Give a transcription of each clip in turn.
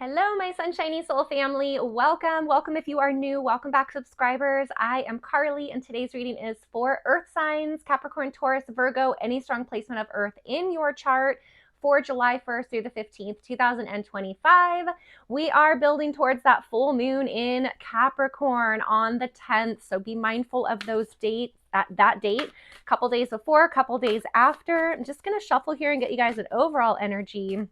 Hello, my Sunshiny Soul family. Welcome if you are new. Welcome back, subscribers. I am Carly, and today's reading is for Earth signs, Capricorn, Taurus, Virgo, any strong placement of Earth in your chart for July 1st through the 15th, 2025. We are building towards that full moon in Capricorn on the 10th, so be mindful of those dates. That date, a couple days before, a couple days after. I'm just going to shuffle here and get you guys an overall energy.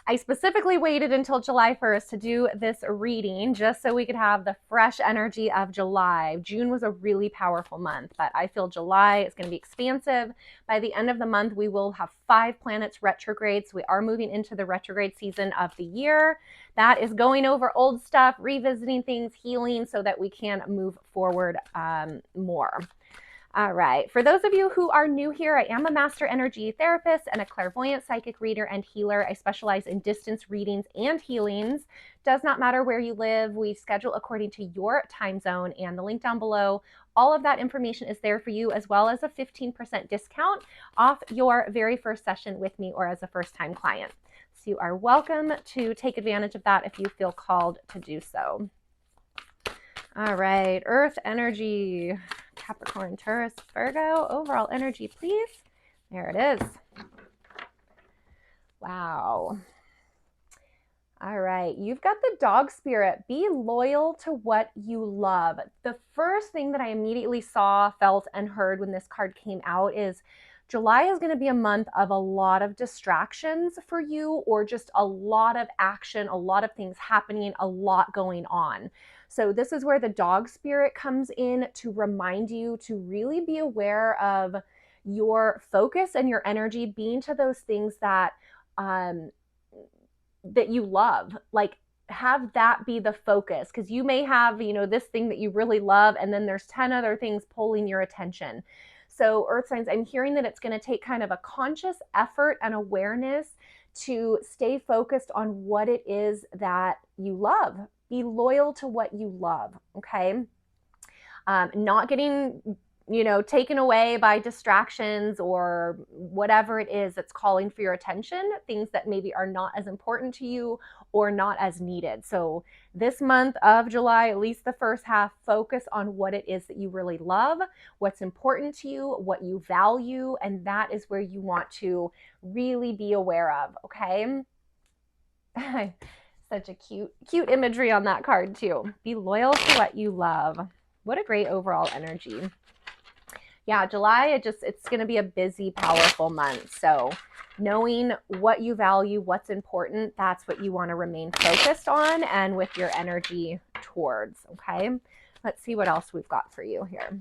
I specifically waited until July 1st to do this reading just so we could have the fresh energy of July. June was a really powerful month, but I feel July is going to be expansive. By the end of the month, we will have 5 planets retrograde. So we are moving into the retrograde season of the year. That is going over old stuff, revisiting things, healing so that we can move forward more. All right. For those of you who are new here, I am a master energy therapist and a clairvoyant psychic reader and healer. I specialize in distance readings and healings. Does not matter where you live. We schedule according to your time zone, and the link down below, all of that information is there for you, as well as a 15% discount off your very first session with me or as a first-time client. So you are welcome to take advantage of that if you feel called to do so. All right. Earth energy. Capricorn, Taurus, Virgo, overall energy, please. There it is. Wow. All right, you've got the dog spirit. Be loyal to what you love. The first thing that I immediately saw, felt, and heard when this card came out is July is going to be a month of a lot of distractions for you, or just a lot of action, a lot of things happening, a lot going on. So this is where the dog spirit comes in to remind you to really be aware of your focus and your energy being to those things that that you love. Like, have that be the focus, because you may have, this thing that you really love, and then there's 10 other things pulling your attention. So Earth signs, I'm hearing that it's going to take kind of a conscious effort and awareness to stay focused on what it is that you love. Be loyal to what you love, okay? Not getting, taken away by distractions or whatever it is that's calling for your attention, things that maybe are not as important to you or not as needed. So this month of July, at least the first half, focus on what it is that you really love, what's important to you, what you value, and that is where you want to really be aware of, okay? Such a cute imagery on that card too. Be loyal to what you love. What a great overall energy. Yeah, July, it's going to be a busy, powerful month. So knowing what you value, what's important, that's what you want to remain focused on and with your energy towards, okay? Let's see what else we've got for you here.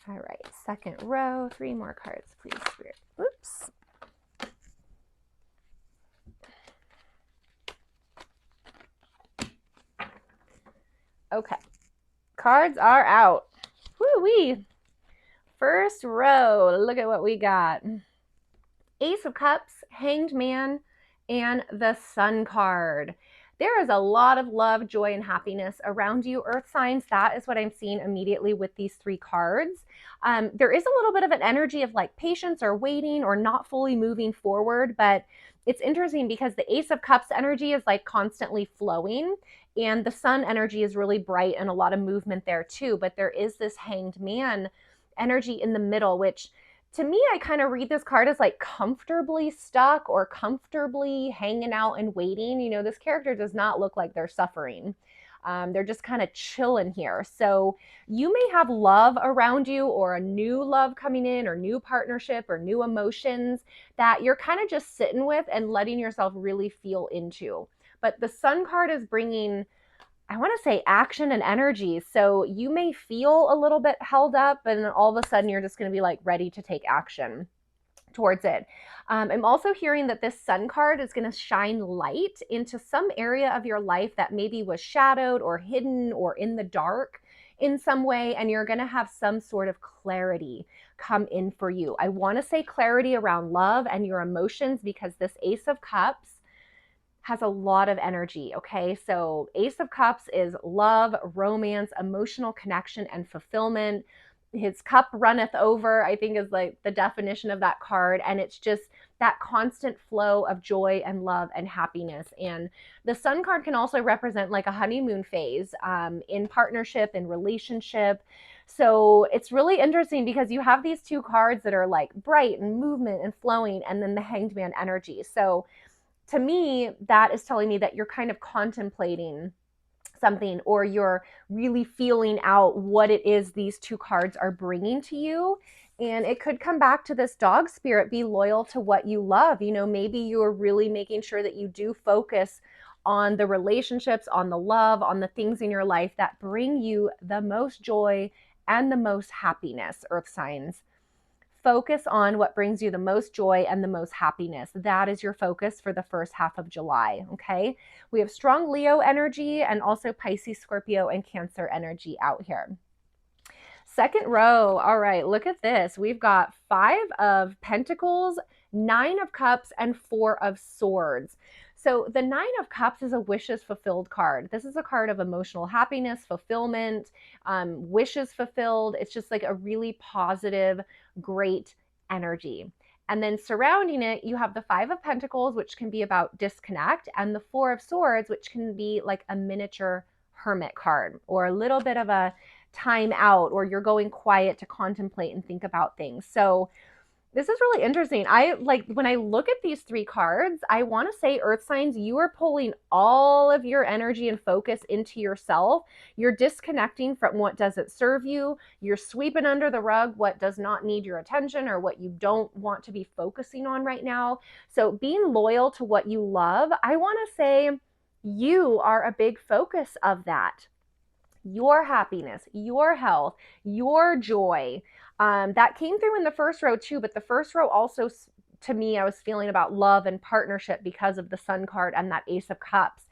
All right, second row, 3 more cards, please, Spirit. Oops. Okay, cards are out. Woo-wee. First row, look at what we got. Ace of Cups, Hanged Man, and the Sun card. There is a lot of love, joy, and happiness around you, Earth signs. That is what I'm seeing immediately with these 3 cards. There is a little bit of an energy of like patience or waiting or not fully moving forward, but it's interesting because the Ace of Cups energy is like constantly flowing, and the Sun energy is really bright and a lot of movement there too. But there is this Hanged Man energy in the middle, which to me, I kind of read this card as like comfortably stuck or comfortably hanging out and waiting. This character does not look like they're suffering. They're just kind of chilling here. So you may have love around you, or a new love coming in, or new partnership, or new emotions that you're kind of just sitting with and letting yourself really feel into. But the Sun card is bringing, I want to say, action and energy. So you may feel a little bit held up, and all of a sudden you're just going to be like ready to take action towards it. I'm also hearing that this Sun card is going to shine light into some area of your life that maybe was shadowed or hidden or in the dark in some way, and you're going to have some sort of clarity come in for you. I want to say clarity around love and your emotions, because this Ace of Cups has a lot of energy, okay? So Ace of Cups is love, romance, emotional connection, and fulfillment. His cup runneth over, I think is like the definition of that card. And it's just that constant flow of joy and love and happiness. And the Sun card can also represent like a honeymoon phase in partnership, in relationship. So it's really interesting because you have these two cards that are like bright and movement and flowing, and then the Hanged Man energy. So to me, that is telling me that you're kind of contemplating something, or you're really feeling out what it is these two cards are bringing to you. And it could come back to this dog spirit: be loyal to what you love. You know, maybe you're really making sure that you do focus on the relationships, on the love, on the things in your life that bring you the most joy and the most happiness, earth signs. Focus on what brings you the most joy and the most happiness. That is your focus for the first half of July, okay? We have strong Leo energy and also Pisces, Scorpio, and Cancer energy out here. Second row, all right, look at this. We've got 5 of Pentacles, 9 of Cups, and 4 of Swords. So the 9 of Cups is a wishes fulfilled card. This is a card of emotional happiness, fulfillment, wishes fulfilled. It's just like a really positive, great energy. And then surrounding it, you have the 5 of Pentacles, which can be about disconnect, and the 4 of Swords, which can be like a miniature hermit card, or a little bit of a time out, or you're going quiet to contemplate and think about things. So this is really interesting. I like when I look at these 3 cards, I want to say, earth signs, you are pulling all of your energy and focus into yourself. You're disconnecting from what doesn't serve you. You're sweeping under the rug what does not need your attention, or what you don't want to be focusing on right now. So being loyal to what you love, I want to say you are a big focus of that. Your happiness, your health, your joy. That came through in the first row too, but the first row also, to me, I was feeling about love and partnership because of the Sun card and that Ace of Cups.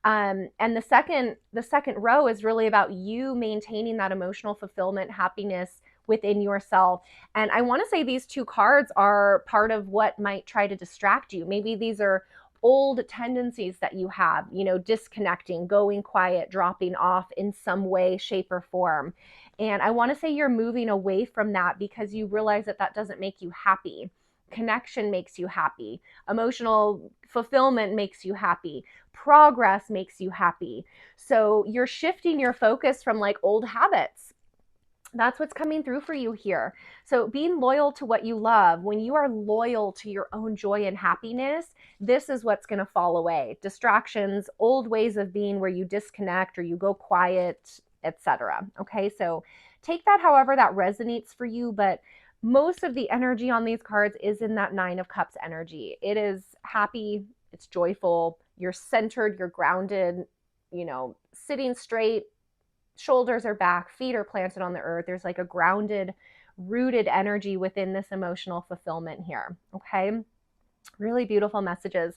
And the second row is really about you maintaining that emotional fulfillment, happiness within yourself. And I want to say these 2 cards are part of what might try to distract you. Maybe these are old tendencies that you have, you know, disconnecting, going quiet, dropping off in some way, shape, or form. And I want to say you're moving away from that because you realize that that doesn't make you happy. Connection makes you happy. Emotional fulfillment makes you happy. Progress makes you happy. So you're shifting your focus from like old habits. That's what's coming through for you here. So being loyal to what you love, when you are loyal to your own joy and happiness, this is what's going to fall away. Distractions, old ways of being where you disconnect or you go quiet, etc. Okay, so take that however that resonates for you, but most of the energy on these cards is in that 9 of Cups energy. It is happy, it's joyful, you're centered, you're grounded, you know, sitting straight, shoulders are back, feet are planted on the earth. There's like a grounded, rooted energy within this emotional fulfillment here. Okay. Really beautiful messages.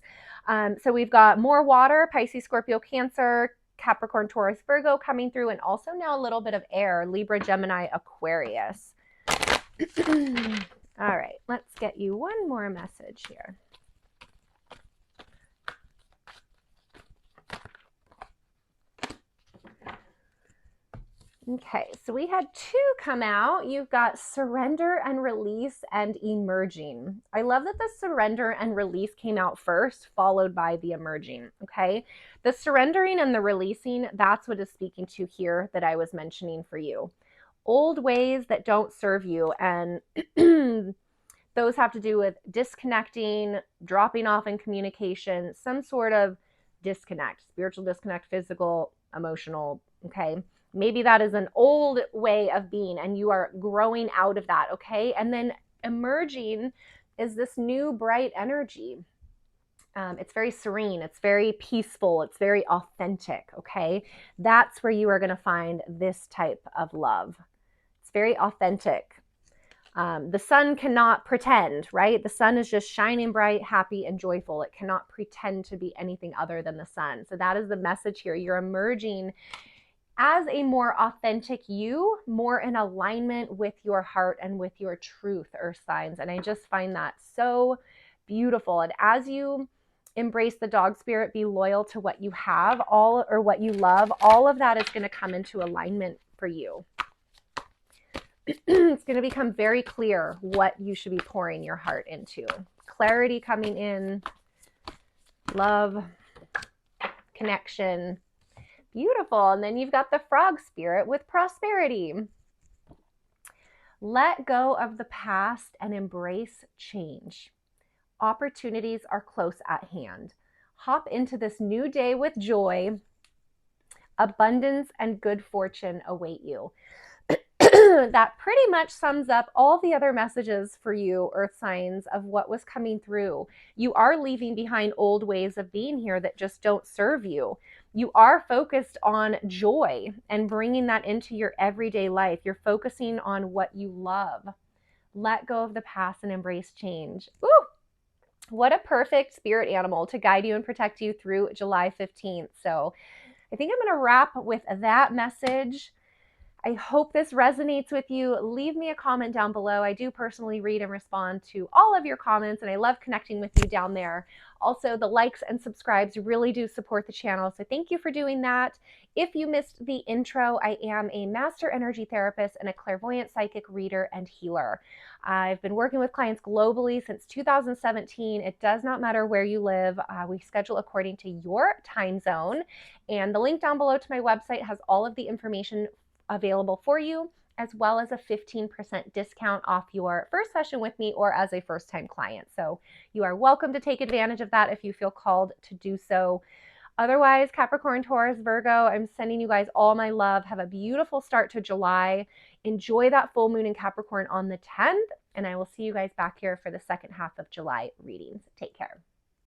So we've got more water: Pisces, Scorpio, Cancer, Capricorn, Taurus, Virgo coming through, and also now a little bit of air: Libra, Gemini, Aquarius. All right, let's get you one more message here. Okay, so we had 2 come out. You've got surrender and release and emerging. I love that the surrender and release came out first, followed by the emerging, okay? The surrendering and the releasing, that's what is speaking to here that I was mentioning for you. Old ways that don't serve you, and those have to do with disconnecting, dropping off in communication, some sort of disconnect, spiritual disconnect, physical, emotional, okay? Maybe that is an old way of being and you are growing out of that, okay? And then emerging is this new bright energy. It's very serene, it's very peaceful, it's very authentic, okay? That's where you are going to find this type of love. It's very authentic. The sun cannot pretend, right? The sun is just shining bright, happy, and joyful. It cannot pretend to be anything other than the sun. So that is the message here. You're emerging as a more authentic you, more in alignment with your heart and with your truth, earth signs. And I just find that so beautiful. And as you embrace the dog spirit, be loyal to what you have, what you love. All of that is going to come into alignment for you. It's going to become very clear what you should be pouring your heart into. Clarity coming in, love, connection. Beautiful. And then you've got the frog spirit with prosperity. Let go of the past and embrace change. Opportunities are close at hand. Hop into this new day with joy. Abundance and good fortune await you. That pretty much sums up all the other messages for you, earth signs, of what was coming through. You are leaving behind old ways of being here that just don't serve you. You are focused on joy and bringing that into your everyday life. You're focusing on what you love. Let go of the past and embrace change. Woo! What a perfect spirit animal to guide you and protect you through July 15th. So I think I'm going to wrap with that message. I hope this resonates with you. Leave me a comment down below. I do personally read and respond to all of your comments, and I love connecting with you down there. Also, the likes and subscribes really do support the channel, so thank you for doing that. If you missed the intro, I am a master energy therapist and a clairvoyant psychic reader and healer. I've been working with clients globally since 2017. It does not matter where you live. We schedule according to your time zone, and the link down below to my website has all of the information available for you, as well as a 15% discount off your first session with me or as a first-time client. So you are welcome to take advantage of that if you feel called to do so. Otherwise, Capricorn, Taurus, Virgo, I'm sending you guys all my love. Have a beautiful start to July. Enjoy that full moon in Capricorn on the 10th, and I will see you guys back here for the second half of July readings. Take care.